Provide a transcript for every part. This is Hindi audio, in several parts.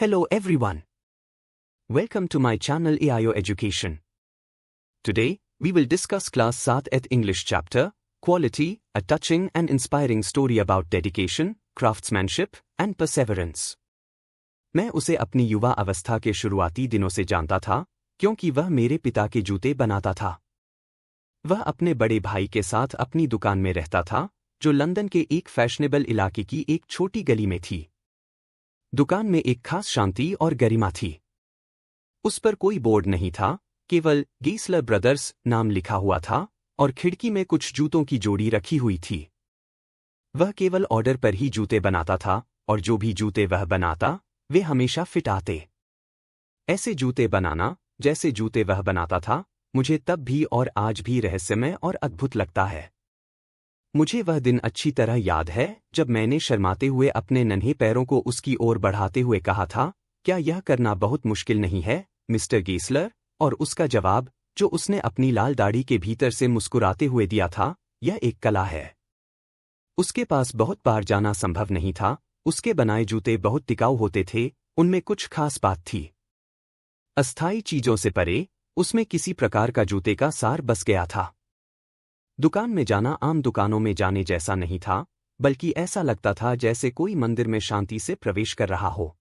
Hello everyone. Welcome to my channel AIO Education. Today, we will discuss class 7th English chapter, Quality, a touching and inspiring story about dedication, craftsmanship and perseverance. मैं उसे अपनी युवा अवस्था के शुरुआती दिनों से जानता था, क्योंकि वह मेरे पिता के जूते बनाता था। वह अपने बड़े भाई के साथ अपनी दुकान में रहता था, जो लंदन के एक फैशनेबल इलाके की एक छोटी गली में थी। दुकान में एक खास शांति और गरिमा थी। उस पर कोई बोर्ड नहीं था, केवल गीसलर ब्रदर्स नाम लिखा हुआ था और खिड़की में कुछ जूतों की जोड़ी रखी हुई थी। वह केवल ऑर्डर पर ही जूते बनाता था और जो भी जूते वह बनाता, वे हमेशा फिट आते। ऐसे जूते बनाना, जैसे जूते वह बनाता था, मुझे तब भी और आज भी रहस्यमय और अद्भुत लगता है। मुझे वह दिन अच्छी तरह याद है जब मैंने शर्माते हुए अपने नन्हे पैरों को उसकी ओर बढ़ाते हुए कहा था, क्या यह करना बहुत मुश्किल नहीं है, मिस्टर गीसलर? और उसका जवाब, जो उसने अपनी लाल दाढ़ी के भीतर से मुस्कुराते हुए दिया था, यह एक कला है। उसके पास बहुत बार जाना संभव नहीं था, उसके बनाए जूते बहुत टिकाऊ होते थे, उनमें कुछ खास बात थी। अस्थायी चीजों से परे, उसमें किसी प्रकार का जूते का सार बस गया था। दुकान में जाना आम दुकानों में जाने जैसा नहीं था, बल्कि ऐसा लगता था जैसे कोई मंदिर में शांति से प्रवेश कर रहा हो।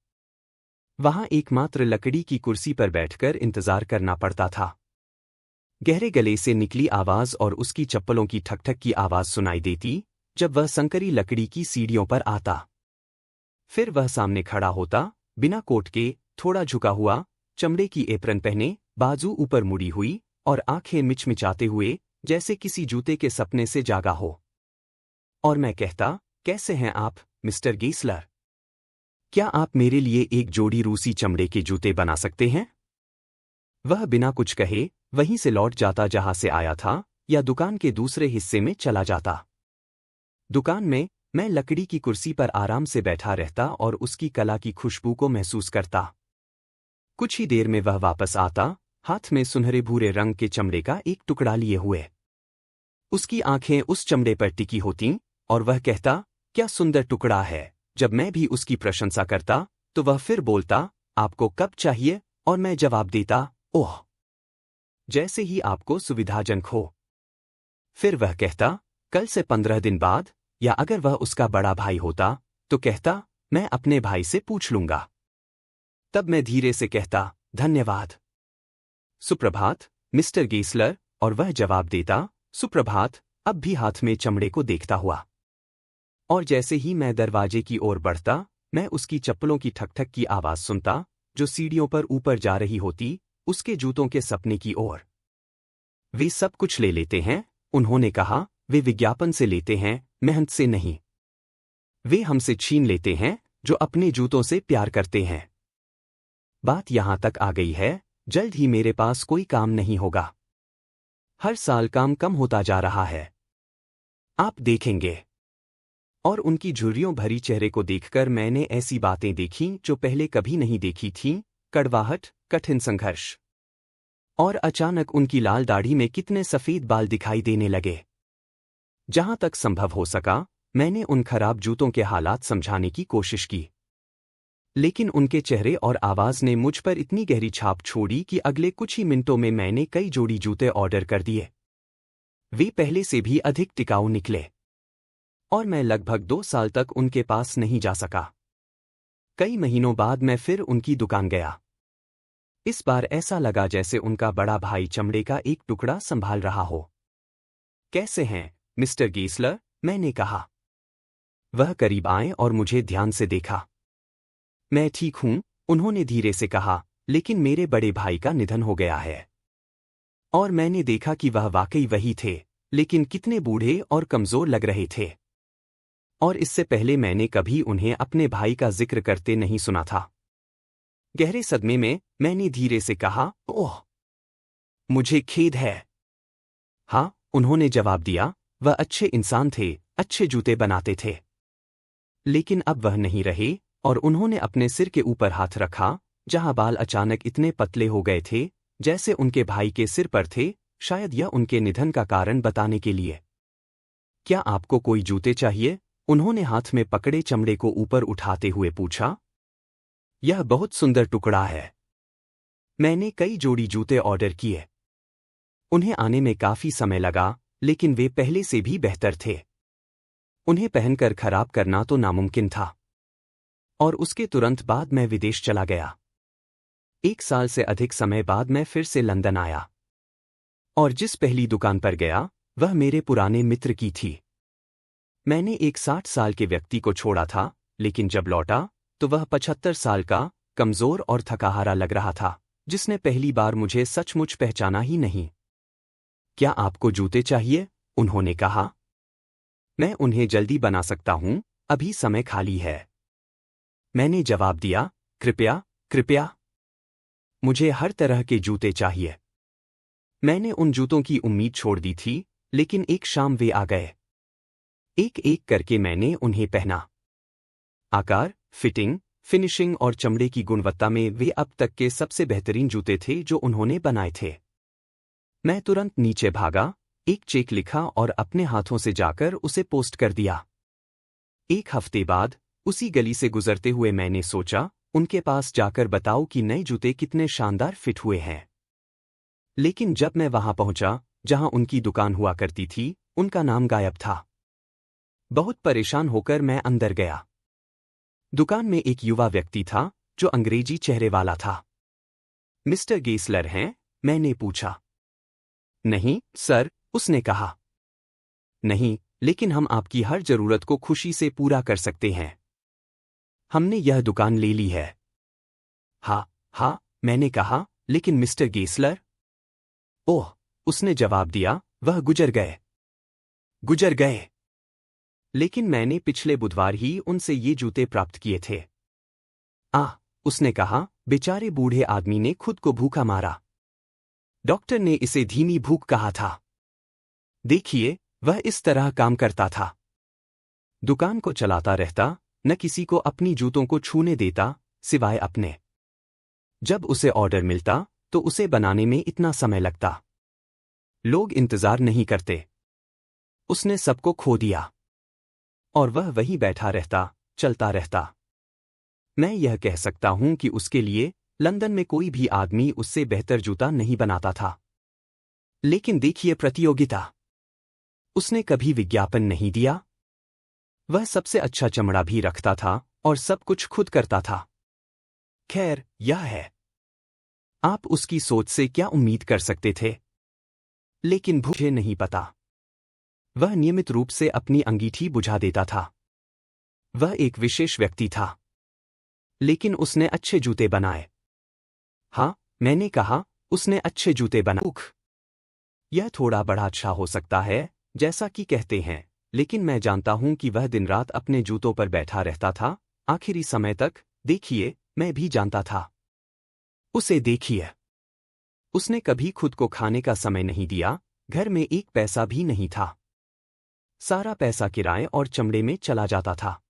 वहां एकमात्र लकड़ी की कुर्सी पर बैठकर इंतजार करना पड़ता था। गहरे गले से निकली आवाज और उसकी चप्पलों की ठक-ठक की आवाज सुनाई देती, जब वह संकरी लकड़ी की सीढ़ियों पर आता। फिर वह सामने खड़ा होता, बिना कोट के, थोड़ा झुका हुआ, चमड़े की एप्रन पहने, बाजू ऊपर मुड़ी हुई और आंखें मिचमिचाते हुए, जैसे किसी जूते के सपने से जागा हो। और मैं कहता, कैसे हैं आप, मिस्टर गीसलर? क्या आप मेरे लिए एक जोड़ी रूसी चमड़े के जूते बना सकते हैं? वह बिना कुछ कहे, वहीं से लौट जाता जहां से आया था, या दुकान के दूसरे हिस्से में चला जाता। दुकान में, मैं लकड़ी की कुर्सी पर आराम से बैठा रहता और उसकी कला की खुशबू को महसूस करता। कुछ ही देर में वह वापस आता, हाथ में सुनहरे भूरे रंग के चमड़े का एक टुकड़ा लिए हुए। उसकी आंखें उस चमड़े पर टिकी होतीं, और वह कहता, क्या सुंदर टुकड़ा है। जब मैं भी उसकी प्रशंसा करता, तो वह फिर बोलता, आपको कब चाहिए? और मैं जवाब देता, ओह, जैसे ही आपको सुविधाजनक हो। फिर वह कहता, कल से 15 दिन बाद, या अगर वह उसका बड़ा भाई होता, तो कहता, मैं अपने भाई से पूछ लूंगा। तब मैं धीरे से कहता, धन्यवाद। सुप्रभात, मिस्टर गीसलर, और वह जवाब देता, सुप्रभात, अब भी हाथ में चमड़े को देखता हुआ। और जैसे ही मैं दरवाजे की ओर बढ़ता, मैं उसकी चप्पलों की ठक-ठक की आवाज सुनता, जो सीढ़ियों पर ऊपर जा रही होती, उसके जूतों के सपने की ओर। वे सब कुछ ले लेते हैं, उन्होंने कहा, वे विज्ञापन से लेते हैं, मेहनत से नहीं। वे हमसे छीन लेते हैं, जो अपने जूतों से प्यार करते हैं। बात यहां तक आ गई है, जल्द ही मेरे पास कोई काम नहीं होगा। हर साल काम कम होता जा रहा है। आप देखेंगे। और उनकी झुर्रियों भरी चेहरे को देखकर मैंने ऐसी बातें देखीं जो पहले कभी नहीं देखी थीं, कड़वाहट, कठिन संघर्ष। और अचानक उनकी लाल दाढ़ी में कितने सफेद बाल दिखाई देने लगे। जहां तक संभव हो सका, मैंने उन खराब जूतों के हालात समझाने की कोशिश की। लेकिन उनके चेहरे और आवाज ने मुझ पर इतनी गहरी छाप छोड़ी कि अगले कुछ ही मिनटों में मैंने कई जोड़ी जूते ऑर्डर कर दिए। वे पहले से भी अधिक टिकाऊ निकले। और मैं लगभग 2 साल तक उनके पास नहीं जा सका। कई महीनों बाद मैं फिर उनकी दुकान गया। इस बार ऐसा लगा जैसे उनका बड़ा भाई चमड़े का एक टुकड़ा संभाल रहा हो। कैसे हैं, मिस्टर गीसलर? मैंने कहा। वह करीब आए और मुझे ध्यान से देखा। मैं ठीक हूं, उन्होंने धीरे से कहा, लेकिन मेरे बड़े भाई का निधन हो गया है। और मैंने देखा कि वह वाकई वही थे, लेकिन कितने बूढ़े और कमजोर लग रहे थे। और इससे पहले मैंने कभी उन्हें अपने भाई का जिक्र करते नहीं सुना था। गहरे सदमे में, मैंने धीरे से कहा, ओह, मुझे खेद है। हाँ, उन्होंने जवाब दिया, वह अच्छे इंसान थे, अच्छे जूते बनाते थे। लेकिन अब वह नहीं रहे, और उन्होंने अपने सिर के ऊपर हाथ रखा, जहां बाल अचानक इतने पतले हो गए थे, जैसे उनके भाई के सिर पर थे, शायद यह उनके निधन का कारण बताने के लिए। क्या आपको कोई जूते चाहिए? उन्होंने हाथ में पकड़े चमड़े को ऊपर उठाते हुए पूछा। यह बहुत सुंदर टुकड़ा है। मैंने कई जोड़ी जूते ऑर्डर किए। उन्हें आने में काफी समय लगा, लेकिन वे पहले से भी बेहतर थे। उन्हें पहनकर खराब करना तो नामुमकिन था। और उसके तुरंत बाद मैं विदेश चला गया। 1 साल से अधिक समय बाद मैं फिर से लंदन आया। और जिस पहली दुकान पर गया, वह मेरे पुराने मित्र की थी। मैंने एक 60 साल के व्यक्ति को छोड़ा था, लेकिन जब लौटा तो वह 75 साल का, कमजोर और थकाहारा लग रहा था, जिसने पहली बार मुझे सचमुच पहचाना ही नहीं। क्या आपको जूते चाहिए? उन्होंने कहा। मैं उन्हें जल्दी बना सकता हूं, अभी समय खाली है। मैंने जवाब दिया, कृपया, कृपया। मुझे हर तरह के जूते चाहिए। मैंने उन जूतों की उम्मीद छोड़ दी थी, लेकिन एक शाम वे आ गए। एक एक करके मैंने उन्हें पहना। आकार, फिटिंग, फिनिशिंग और चमड़े की गुणवत्ता में वे अब तक के सबसे बेहतरीन जूते थे जो उन्होंने बनाए थे। मैं तुरंत नीचे भागा, एक चेक लिखा और अपने हाथों से जाकर उसे पोस्ट कर दिया। 1 हफ्ते बाद, उसी गली से गुजरते हुए मैंने सोचा, उनके पास जाकर बताऊं कि नए जूते कितने शानदार फिट हुए हैं। लेकिन जब मैं वहां पहुंचा, जहां उनकी दुकान हुआ करती थी, उनका नाम गायब था। बहुत परेशान होकर मैं अंदर गया। दुकान में एक युवा व्यक्ति था, जो अंग्रेजी चेहरे वाला था। मिस्टर गेसलर हैं? मैंने पूछा। नहीं, सर, उसने कहा। नहीं, लेकिन हम आपकी हर जरूरत को खुशी से पूरा कर सकते हैं। हमने यह दुकान ले ली है। हाँ, मैंने कहा, लेकिन मिस्टर गेसलर? ओह, उसने जवाब दिया, वह गुजर गए। गुजर गए। लेकिन मैंने पिछले बुधवार ही उनसे ये जूते प्राप्त किए थे। उसने कहा, बेचारे बूढ़े आदमी ने खुद को भूखा मारा। डॉक्टर ने इसे धीमी भूख कहा था। देखिए, वह इस तरह काम करता था। दुकान को चलाता रहता, न किसी को अपनी जूतों को छूने देता, सिवाय अपने। जब उसे ऑर्डर मिलता, तो उसे बनाने में इतना समय लगता। लोग इंतजार नहीं करते। उसने सबको खो दिया। और वह वहीं बैठा रहता, चलता रहता। मैं यह कह सकता हूं कि उसके लिए, लंदन में कोई भी आदमी उससे बेहतर जूता नहीं बनाता था। लेकिन देखिए प्रतियोगिता। उसने कभी विज्ञापन नहीं दिया। वह सबसे अच्छा चमड़ा भी रखता था, और सब कुछ खुद करता था। खैर, यह है। आप उसकी सोच से क्या उम्मीद कर सकते थे? लेकिन मुझे नहीं पता। वह नियमित रूप से अपनी अंगीठी बुझा देता था। वह एक विशेष व्यक्ति था। लेकिन उसने अच्छे जूते बनाए। हाँ, मैंने कहा, उसने अच्छे जूते बनाए। यह थोड़ा बड़ा अच्छा हो सकता है, जैसा कि कहते हैं, लेकिन मैं जानता हूं कि वह दिन रात अपने जूतों पर बैठा रहता था, आखिरी समय तक। देखिए, मैं भी जानता था। उसे देखिए। उसने कभी खुद को खाने का समय नहीं दिया, घर में एक पैसा भी नहीं था। सारा पैसा किराए और चमड़े में चला जाता था।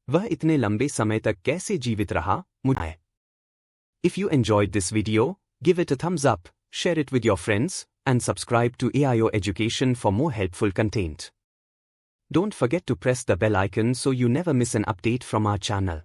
वह इतने लंबे समय तक कैसे जीवित रहा, मुझे। If you enjoyed this video, give it a thumbs up, share it with your friends, and subscribe to AIO Education for more helpful content. Don't forget to press the bell icon so you never miss an update from our channel.